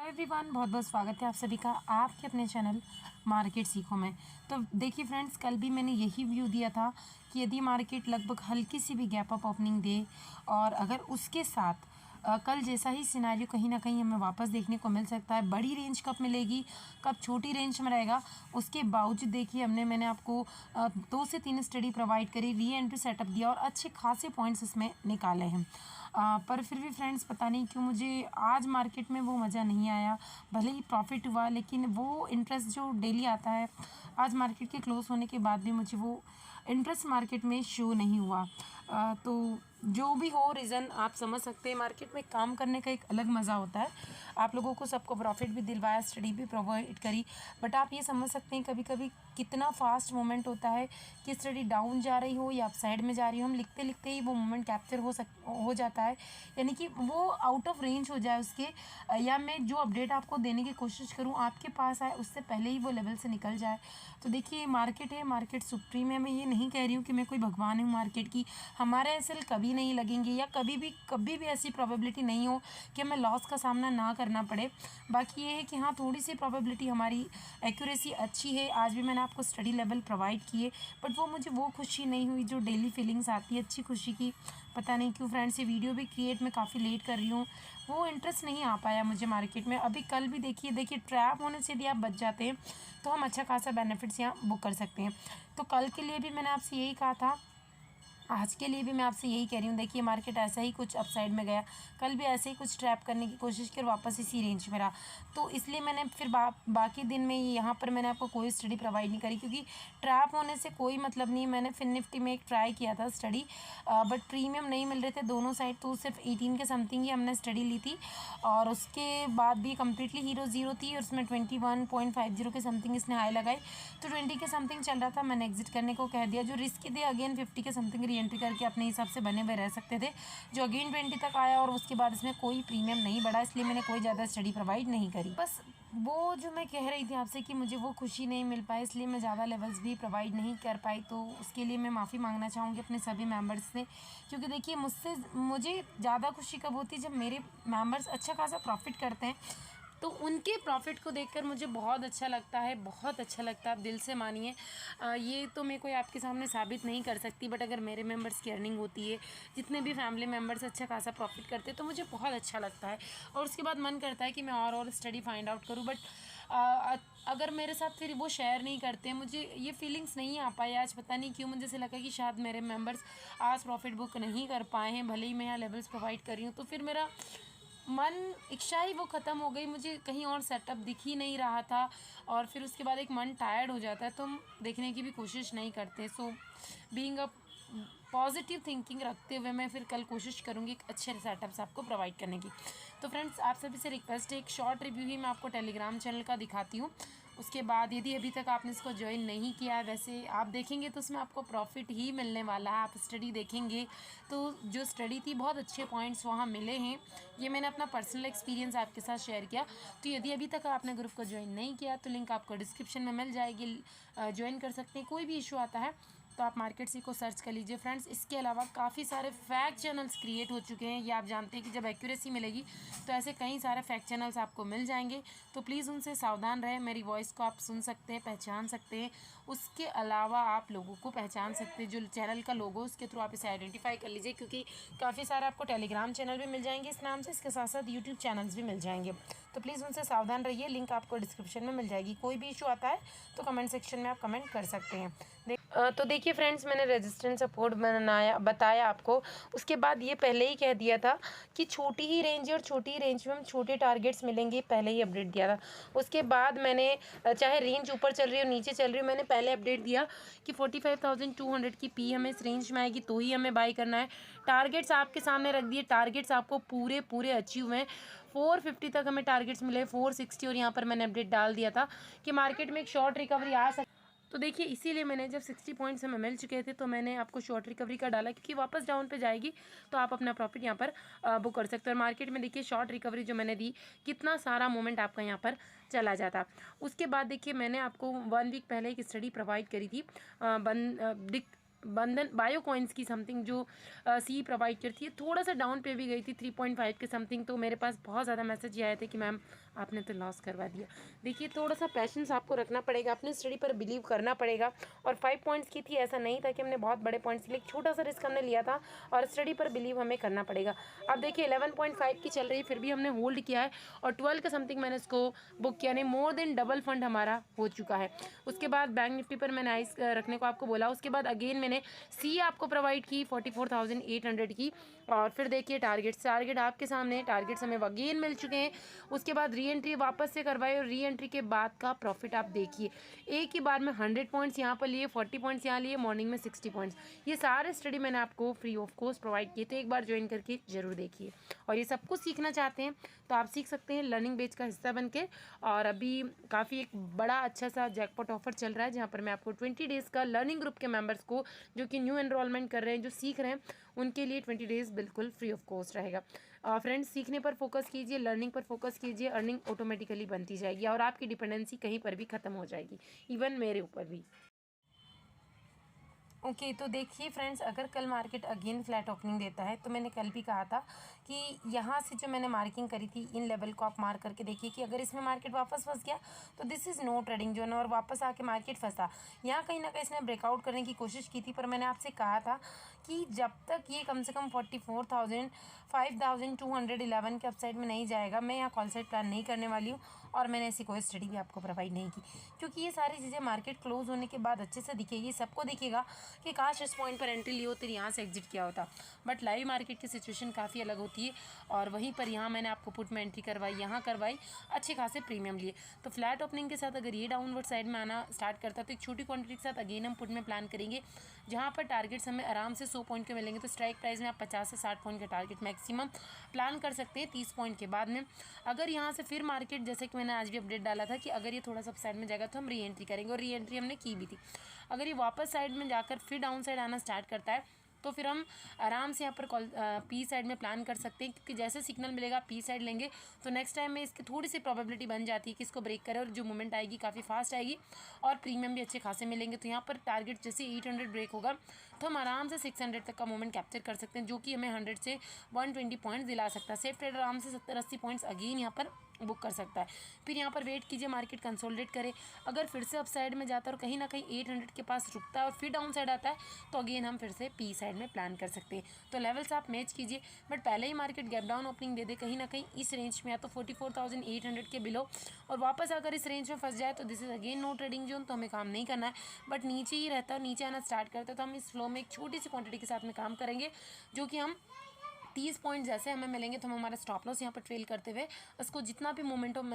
Everyone, बहुत बहुत स्वागत है आप सभी का आपके अपने चैनल मार्केट सीखो में। तो देखिए फ्रेंड्स, कल भी मैंने यही व्यू दिया था कि यदि मार्केट लगभग हल्की सी भी गैप अप ओपनिंग दे और अगर उसके साथ कल जैसा ही सिनारियो कहीं ना कहीं हमें वापस देखने को मिल सकता है। बड़ी रेंज कब मिलेगी, कब छोटी रेंज में रहेगा, उसके बावजूद देखिए मैंने आपको 2 से 3 स्टडी प्रोवाइड करी, री एंट्री सेटअप दिया और अच्छे खासे पॉइंट्स इसमें निकाले हैं। पर फिर भी फ्रेंड्स पता नहीं क्यों मुझे आज मार्केट में वो मज़ा नहीं आया। भले ही प्रॉफिट हुआ लेकिन वो इंटरेस्ट जो डेली आता है, आज मार्केट के क्लोज होने के बाद भी मुझे वो इंटरेस्ट मार्केट में शो नहीं हुआ। तो जो भी हो रीज़न आप समझ सकते हैं, मार्केट में काम करने का एक अलग मज़ा होता है। आप लोगों को सबको प्रॉफिट भी दिलवाया, स्टडी भी प्रोवाइड करी, बट आप ये समझ सकते हैं कभी कभी कितना फास्ट मोमेंट होता है कि स्टडी डाउन जा रही हो या अप साइड में जा रही हो, हम लिखते लिखते ही वो मोमेंट कैप्चर हो जाता है, यानी कि वो आउट ऑफ रेंज हो जाए उसके, या मैं जो अपडेट आपको देने की कोशिश करूँ आपके पास आए उससे पहले ही वो लेवल से निकल जाए। तो देखिए मार्केट है, मार्केट सुप्रीम है। मैं ये नहीं कह रही हूँ कि मैं कोई भगवान हूँ मार्केट की, हमारे एसएल कभी नहीं लगेंगे या कभी भी ऐसी प्रोबेबिलिटी नहीं हो कि हमें लॉस का सामना ना करना पड़े। बाकी ये है कि हाँ, थोड़ी सी प्रोबेबिलिटी, हमारी एक्यूरेसी अच्छी है। आज भी मैंने आपको स्टडी लेवल प्रोवाइड किए, बट वो मुझे वो खुशी नहीं हुई जो डेली फीलिंग्स आती है अच्छी खुशी की। पता नहीं क्यों फ्रेंड्स, ये वीडियो भी क्रिएट मैं काफ़ी लेट कर रही हूँ, वो इंटरेस्ट नहीं आ पाया मुझे मार्केट में। अभी कल भी देखिए ट्रैप होने से यदि आप बच जाते हैं तो हम अच्छा खासा बेनिफिट्स यहाँ बुक कर सकते हैं। तो कल के लिए भी मैंने आपसे यही कहा था, आज के लिए भी मैं आपसे यही कह रही हूँ। देखिए मार्केट ऐसा ही कुछ अपसाइड में गया, कल भी ऐसे ही कुछ ट्रैप करने की कोशिश की और वापस इसी रेंज में रहा। तो इसलिए मैंने फिर बाकी दिन में यहाँ पर मैंने आपको कोई स्टडी प्रोवाइड नहीं करी, क्योंकि ट्रैप होने से कोई मतलब नहीं। मैंने फिन निफ्टी में एक ट्राई किया था स्टडी, बट प्रीमियम नहीं मिल रहे थे दोनों साइड, तो सिर्फ 18 के समथिंग ही हमने स्टडी ली थी और उसके बाद भी कम्प्लीटली हीरो ज़ीरो थी और उसमें 21.50 के समथिंग इसने हाई लगाई। तो 20 के समथिंग चल रहा था, मैंने एग्जिट करने को कह दिया। जो रिस्क थे अगेन 50 के समथिंग एंट्री करके अपने हिसाब से बने हुए रह सकते थे, जो अगेन 20 तक आया और उसके बाद इसमें कोई प्रीमियम नहीं बढ़ा, इसलिए मैंने कोई ज़्यादा स्टडी प्रोवाइड नहीं करी। बस वो जो मैं कह रही थी आपसे कि मुझे वो खुशी नहीं मिल पाई, इसलिए मैं ज़्यादा लेवल्स भी प्रोवाइड नहीं कर पाई। तो उसके लिए मैं माफ़ी मांगना चाहूँगी अपने सभी मेंबर्स से, क्योंकि देखिए मुझे ज़्यादा खुशी कब होती है जब मेरे मेंबर्स अच्छा खासा प्रॉफिट करते हैं, तो उनके प्रॉफिट को देखकर मुझे बहुत अच्छा लगता है, बहुत अच्छा लगता है। आप दिल से मानिए, ये तो मैं कोई आपके सामने साबित नहीं कर सकती, बट अगर मेरे मेंबर्स की अर्निंग होती है, जितने भी फैमिली मेंबर्स अच्छा खासा प्रॉफिट करते हैं, तो मुझे बहुत अच्छा लगता है और उसके बाद मन करता है कि मैं और स्टडी फाइंड आउट करूँ। बट अगर मेरे साथ फिर वो शेयर नहीं करते, मुझे ये फीलिंग्स नहीं आ पाई आज। पता नहीं क्यों मुझे ऐसे लगा कि शायद मेरे मेंबर्स आज प्रॉफिट बुक नहीं कर पाए हैं, भले ही मैं यहाँ लेवल्स प्रोवाइड कर रही हूँ। तो फिर मेरा मन इच्छा ही वो ख़त्म हो गई, मुझे कहीं और सेटअप दिख ही नहीं रहा था और फिर उसके बाद एक मन टायर्ड हो जाता है, तो हम देखने की भी कोशिश नहीं करते। So being a positive thinking रखते हुए मैं फिर कल कोशिश करूँगी एक अच्छे सेटअप्स आपको प्रोवाइड करने की। तो फ्रेंड्स, आप सभी से रिक्वेस्ट है, एक शॉर्ट रिव्यू ही मैं आपको टेलीग्राम चैनल का दिखाती हूँ। उसके बाद यदि अभी तक आपने इसको ज्वाइन नहीं किया है, वैसे आप देखेंगे तो उसमें आपको प्रॉफिट ही मिलने वाला है। आप स्टडी देखेंगे तो जो स्टडी थी बहुत अच्छे पॉइंट्स वहाँ मिले हैं, ये मैंने अपना पर्सनल एक्सपीरियंस आपके साथ शेयर किया। तो यदि अभी तक आपने ग्रुप को ज्वाइन नहीं किया तो लिंक आपको डिस्क्रिप्शन में मिल जाएगी, ज्वाइन कर सकते हैं। कोई भी इशू आता है तो आप मार्केट सी को सर्च कर लीजिए फ्रेंड्स। इसके अलावा काफ़ी सारे फैक्ट चैनल्स क्रिएट हो चुके हैं, ये आप जानते हैं कि जब एक्यूरेसी मिलेगी तो ऐसे कई सारे फैक्ट चैनल्स आपको मिल जाएंगे, तो प्लीज़ उनसे सावधान रहें। मेरी वॉइस को आप सुन सकते हैं, पहचान सकते हैं। उसके अलावा आप लोगों को पहचान सकते हैं, जो चैनल का लोगो उसके थ्रू आप इसे आइडेंटिफाई कर लीजिए, क्योंकि काफ़ी सारे आपको टेलीग्राम चैनल भी मिल जाएंगे इस नाम से, इसके साथ साथ यूट्यूब चैनल्स भी मिल जाएंगे। तो प्लीज़ उनसे सावधान रहिए, लिंक आपको डिस्क्रिप्शन में मिल जाएगी। कोई भी इशू आता है तो कमेंट सेक्शन में आप कमेंट कर सकते हैं। तो देखिए फ्रेंड्स, मैंने रेजिस्टेंस सपोर्ट बताया आपको। उसके बाद ये पहले ही कह दिया था कि छोटी ही रेंज है और छोटी ही रेंज में हम छोटे टारगेट्स मिलेंगे, पहले ही अपडेट दिया था। उसके बाद मैंने चाहे रेंज ऊपर चल रही हो नीचे चल रही हो, मैंने पहले अपडेट दिया कि 45,200 की पी हमें इस रेंज में आएगी तो ही हमें बाई करना है। टारगेट्स आपके सामने रख दिए, टारगेट्स आपको पूरे अचीव हुए हैं। 450 तक हमें टारगेट्स मिले, 460, और यहाँ पर मैंने अपडेट डाल दिया था कि मार्केट में एक शॉर्ट रिकवरी आ सकती। तो देखिए इसीलिए मैंने जब 60 पॉइंट्स हमें मिल चुके थे तो मैंने आपको शॉर्ट रिकवरी का डाला, क्योंकि वापस डाउन पे जाएगी तो आप अपना प्रॉफिट यहाँ पर बुक कर सकते हो। और मार्केट में देखिए शॉर्ट रिकवरी जो मैंने दी, कितना सारा मोमेंट आपका यहाँ पर चला जाता। उसके बाद देखिए मैंने आपको 1 वीक पहले एक स्टडी प्रोवाइड करी थी, बंधन बायो कॉइन्स की समथिंग जो सी प्रोवाइड करती है, थोड़ा सा डाउन पे भी गई थी 3.5 के समथिंग। तो मेरे पास बहुत ज़्यादा मैसेज आए थे कि मैम आपने तो लॉस करवा दिया। देखिए थोड़ा सा पैशंस आपको रखना पड़ेगा, अपने स्टडी पर बिलीव करना पड़ेगा। और 5 पॉइंट्स की थी, ऐसा नहीं था कि हमने बहुत बड़े पॉइंट्स लिए, छोटा सा रिस्क हमने लिया था और स्टडी पर बिलीव हमें करना पड़ेगा। अब देखिए 11.5 की चल रही है, फिर भी हमने होल्ड किया है और 12 का समथिंग मैंने इसको बुक किया, नहीं मोर देन डबल फंड हमारा हो चुका है। उसके बाद बैंक निफ्टी पर मैंने आइस रखने को आपको बोला। उसके बाद अगेन मैंने सी आपको प्रोवाइड की 44,800 की। और फिर देखिए टारगेट आपके सामने, टारगेट्स हमें अगेन मिल चुके हैं। उसके बाद री एंट्री वापस से करवाई और री एंट्री के बाद का प्रॉफिट आप देखिए, एक ही बार में 100 पॉइंट्स यहाँ पर लिए, 40 पॉइंट्स यहाँ लिए, मॉर्निंग में 60 पॉइंट्स। ये सारे स्टडी मैंने आपको फ्री ऑफ कॉस्ट प्रोवाइड किए, तो एक बार ज्वाइन करके जरूर देखिए। और ये सब कुछ सीखना चाहते हैं तो आप सीख सकते हैं लर्निंग बेच का हिस्सा बन के। और अभी काफ़ी एक बड़ा अच्छा सा जैकपॉट ऑफर चल रहा है, जहाँ पर मैं आपको 20 डेज़ का लर्निंग ग्रुप के मेंबर्स को जो कि न्यू एनरोलमेंट कर रहे हैं, जो सीख रहे हैं, उनके लिए 20 डेज़ बिल्कुल फ्री ऑफ कॉस्ट रहेगा। फ्रेंड्स, सीखने पर फोकस कीजिए, लर्निंग पर फोकस कीजिए, अर्निंग ऑटोमेटिकली बनती जाएगी और आपकी डिपेंडेंसी कहीं पर भी ख़त्म हो जाएगी, इवन मेरे ऊपर भी। ओके तो देखिए फ्रेंड्स, अगर कल मार्केट अगेन फ्लैट ओपनिंग देता है तो मैंने कल भी कहा था कि यहाँ से जो मैंने मार्किंग करी थी, इन लेवल को आप मार्क करके देखिए कि अगर इसमें मार्केट वापस फंस गया तो this is no trading zone, और वापस आके मार्केट फंसा। यहाँ कहीं ना कहीं इसने ब्रेकआउट करने की कोशिश की थी, पर मैंने आपसे कहा था कि जब तक ये कम से कम 44,000 5,211 के अपसाइड में नहीं जाएगा, मैं यहाँ कॉल साइड प्लान नहीं करने वाली हूँ। और मैंने ऐसी कोई स्टडी भी आपको प्रोवाइड नहीं की, क्योंकि ये सारी चीज़ें मार्केट क्लोज होने के बाद अच्छे से दिखेगी, सबको दिखेगा कि काश इस पॉइंट पर एंट्री ली होती, यहाँ से एग्जिट किया होता। बट लाइव मार्केट की सिचुएशन काफ़ी अलग होती है, और वहीं पर यहाँ मैंने आपको पुट में एंट्री करवाई, यहाँ करवाई, अच्छे खासे प्रीमियम लिए। तो फ्लैट ओपनिंग के साथ अगर ये डाउनवर्ड साइड में आना स्टार्ट करता है तो एक छोटी क्वांटिटी के साथ अगेन हम पुट में प्लान करेंगे, जहाँ पर टारगेट्स हमें आराम से 100 पॉइंट के मिलेंगे। तो स्ट्राइक प्राइस में आप 50 से 60 पॉइंट का टारगेट मैक्सिमम प्लान कर सकते हैं 30 पॉइंट के बाद में। अगर यहाँ से फिर मार्केट, जैसे कि मैंने आज भी अपडेट डाला था कि अगर ये थोड़ा सा साइड में जाएगा तो हम री एंट्री करेंगे, और री एंट्री हमने की भी थी। अगर ये वापस साइड में जाकर फिर डाउन साइड आना स्टार्ट करता है तो फिर हम आराम से यहाँ पर पी साइड में प्लान कर सकते हैं, क्योंकि जैसे सिग्नल मिलेगा पी साइड लेंगे तो नेक्स्ट टाइम में इसकी थोड़ी सी प्रोबेबिलिटी बन जाती है कि इसको ब्रेक करे, और जो मूवमेंट आएगी काफ़ी फास्ट आएगी और प्रीमियम भी अच्छे खासे मिलेंगे। तो यहाँ पर टारगेट जैसे 800 ब्रेक होगा तो हम आराम से 600 तक का मूवमेंट कैप्चर कर सकते हैं, जो कि हमें 100 से 120 पॉइंट्स दिला सकता है। सेफ ट्रेडर आराम से 70-80 पॉइंट्स अगेन यहाँ पर बुक कर सकता है। फिर यहाँ पर वेट कीजिए मार्केट कंसोलिडेट करे, अगर फिर से अप साइड में जाता है और कहीं ना कहीं 800 के पास रुकता है और फिर डाउन साइड आता है तो अगेन हम फिर से पी साइड में प्लान कर सकते हैं। तो लेवल्स आप मैच कीजिए, बट पहले ही मार्केट गैप डाउन ओपनिंग दे दे कहीं ना कहीं इस रेंज में, या तो 44,800 के बिलो, और वापस अगर इस रेंज में फंस जाए तो this is again no trading zone, तो हमें काम नहीं करना है। बट नीचे ही रहता है, नीचे आना स्टार्ट करता है तो हम इस फ्लो में एक छोटी सी क्वांटिटी के साथ में काम करेंगे, जो कि हम 30 पॉइंट जैसे हमें मिलेंगे तो हम हमारा स्टॉप लॉस यहाँ पर ट्रेल करते हुए उसको जितना भी मोमेंटम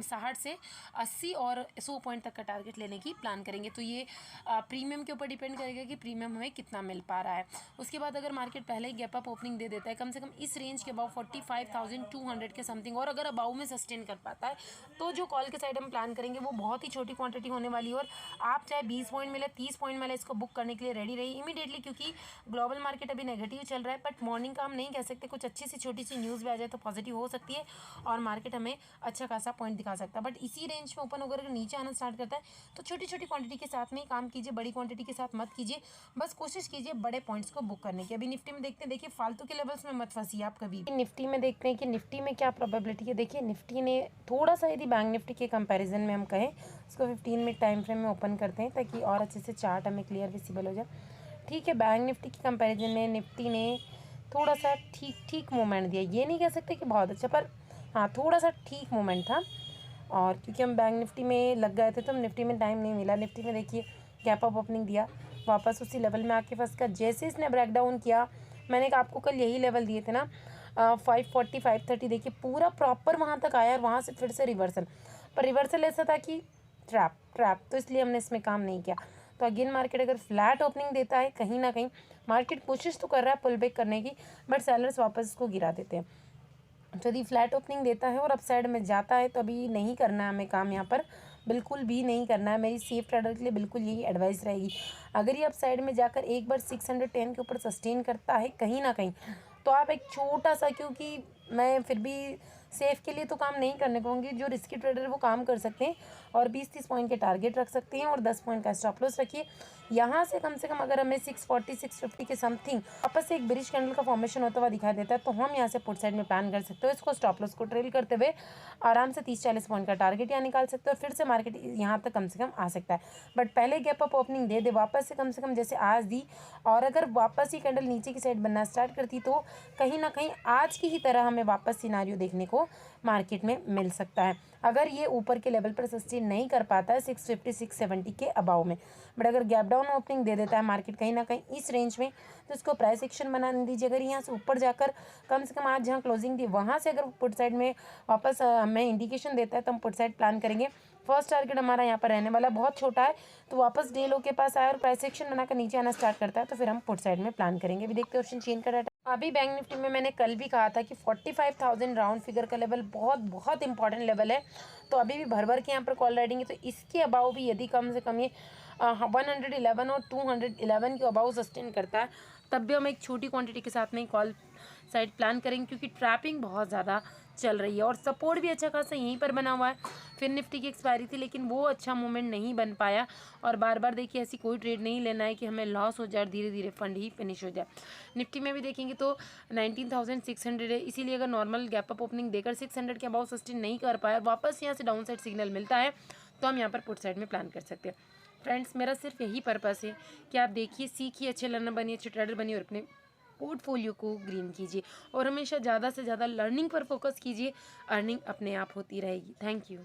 60 से 80 और 100 पॉइंट तक का टारगेट लेने की प्लान करेंगे। तो ये प्रीमियम के ऊपर डिपेंड करेगा कि प्रीमियम हमें कितना मिल पा रहा है। उसके बाद अगर मार्केट पहले ही गैप अप ओपनिंग दे देता है कम से कम इस रेंज के अबाउ 45,200 के समथिंग, और अगर अबाउ में सस्टेन कर पाता है तो जो कॉल के साइड हम प्लान करेंगे वो बहुत ही छोटी क्वांटिटी होने वाली है, और आप चाहे 20 पॉइंट मिले 30 पॉइंट मिले इसको बुक करने के लिए रेडी रही इमीडिएटली, क्योंकि ग्लोबल मार्केट अभी नेगेटिव चल रहा है। बट मॉर्निंग का हम नहीं कह सकते, कुछ अच्छी सी छोटी सी न्यूज़ भी आ जाए तो पॉजिटिव हो सकती है और मार्केट हमें अच्छा खासा पॉइंट दिखा सकता है। बट इसी रेंज में ओपन होकर अगर नीचे आना स्टार्ट करता है तो छोटी छोटी क्वांटिटी के साथ में ही काम कीजिए, बड़ी क्वांटिटी के साथ मत कीजिए, बस कोशिश कीजिए बड़े पॉइंट्स को बुक करने की। अभी निफ्टी में देखते हैं, देखिए फालतू के लेवल्स में मत फंसिए आप कभी। निफ्टी में देखते हैं कि निफ्टी में क्या प्रोबेबिलिटी है। देखिए निफ्टी ने थोड़ा सा, यदि बैंक निफ्टी के कंपैरिजन में हम कहें, उसको 15 मिनट टाइम फ्रेम में ओपन करते हैं ताकि और अच्छे से चार्ट हमें क्लियर विजिबल हो जाए। ठीक है, बैंक निफ्टी के कंपैरिजन में निफ्टी ने थोड़ा सा ठीक मूवमेंट दिया, ये नहीं कह सकते कि बहुत अच्छा, पर हाँ थोड़ा सा ठीक मूवमेंट था। और क्योंकि हम बैंक निफ्टी में लग गए थे तो हम निफ्टी में टाइम नहीं मिला। निफ्टी में देखिए गैप अप ओपनिंग दिया, वापस उसी लेवल में आके फंस कर जैसे इसने ब्रेक डाउन किया, मैंने आपको कल यही लेवल दिए थे ना 540 530, देखिए पूरा प्रॉपर वहाँ तक आया और वहाँ से फिर से रिवर्सल, पर रिवर्सल ऐसा था कि ट्रैप, तो इसलिए हमने इसमें काम नहीं किया। तो अगेन मार्केट अगर फ्लैट ओपनिंग देता है, कहीं ना कहीं मार्केट कोशिश तो कर रहा है पुल बैक करने की, बट सेलर्स वापस इसको गिरा देते हैं। तो यदि फ्लैट ओपनिंग देता है और अपसाइड में जाता है तो अभी नहीं करना है हमें काम, यहाँ पर बिल्कुल भी नहीं करना है। मेरी सेफ ट्रेडर के लिए बिल्कुल यही एडवाइस रहेगी। अगर ये अपसाइड में जाकर एक बार 610 के ऊपर सस्टेन करता है कहीं ना कहीं, तो आप एक छोटा सा, क्योंकि मैं फिर भी सेफ के लिए तो काम नहीं करने को होंगे, जो रिस्की ट्रेडर है वो काम कर सकते हैं और 20-30 पॉइंट के टारगेट रख सकते हैं और 10 पॉइंट का स्टॉप लॉस रखिए। यहाँ से कम अगर हमें 640-650 के समथिंग वापस से एक बेरिश कैंडल का फॉर्मेशन होता हुआ दिखाई देता है तो हम यहाँ से पुट साइड में प्लान कर सकते हो। इसको स्टॉप लॉस को ट्रेल करते हुए आराम से 30-40 पॉइंट का टारगेट यहाँ निकाल सकते हो और फिर से मार्केट यहाँ तक कम से कम आ सकता है। बट पहले गैप अप ओपनिंग दे वापस से कम जैसे आज दी, और अगर वापस ही कैंडल नीचे की साइड बनना स्टार्ट करती तो कहीं ना कहीं आज की ही तरह हमें वापस सिनारियो देखने को मार्केट में मिल सकता है, अगर ये ऊपर के लेवल पर सस्टेन नहीं कर पाता है 650-670 के अबाव में। बट अगर गैप डाउन ओपनिंग दे देता है मार्केट कहीं ना कहीं इस रेंज में तो इसको प्राइस एक्शन बना दीजिए। अगर यहाँ से ऊपर जाकर कम से कम आज जहाँ क्लोजिंग दी वहाँ से अगर पुट साइड में वापस हमें इंडिकेशन देता है तो हम पुट साइड प्लान करेंगे। फर्स्ट टारगेट हमारा यहाँ पर रहने वाला बहुत छोटा है, तो वापस डे लो के पास आया और प्राइस एक्शन बनाकर नीचे आना स्टार्ट करता है तो फिर हम पुट साइड में प्लान करेंगे। अभी देखते हैं ऑप्शन चेन का डाटा। अभी बैंक निफ्टी में मैंने कल भी कहा था कि 45,000 राउंड फिगर का लेवल बहुत इंपॉर्टेंट लेवल है, तो अभी भी भर के यहाँ पर कॉल राइडिंग है, तो इसके अबाव भी यदि कम से कम ये 111 और 211 के अबाव सस्टेन करता है तब भी हम एक छोटी क्वांटिटी के साथ में कॉल साइड प्लान करेंगे, क्योंकि ट्रैपिंग बहुत ज़्यादा चल रही है और सपोर्ट भी अच्छा खासा यहीं पर बना हुआ है। फिर निफ्टी की एक्सपायरी थी लेकिन वो अच्छा मूवमेंट नहीं बन पाया, और बार बार देखिए ऐसी कोई ट्रेड नहीं लेना है कि हमें लॉस हो जाए और धीरे धीरे फंड ही फिनिश हो जाए। निफ्टी में भी देखेंगे तो 19,600 है, इसीलिए अगर नॉर्मल गैप अप ओपनिंग देकर 600 के अबाउ सस्टेन नहीं कर पाया, वापस यहाँ से डाउन साइड सिग्नल मिलता है तो हम यहाँ पर पुट साइड में प्लान कर सकते हैं। फ्रेंड्स, मेरा सिर्फ यही पर्पस है कि आप देखिए, सीखिए, अच्छे लर्नर बनिए, अच्छे ट्रेडर बनिए और अपने पोर्टफोलियो को ग्रीन कीजिए और हमेशा ज़्यादा से ज़्यादा लर्निंग पर फोकस कीजिए। अर्निंग अपने आप होती रहेगी। Thank you.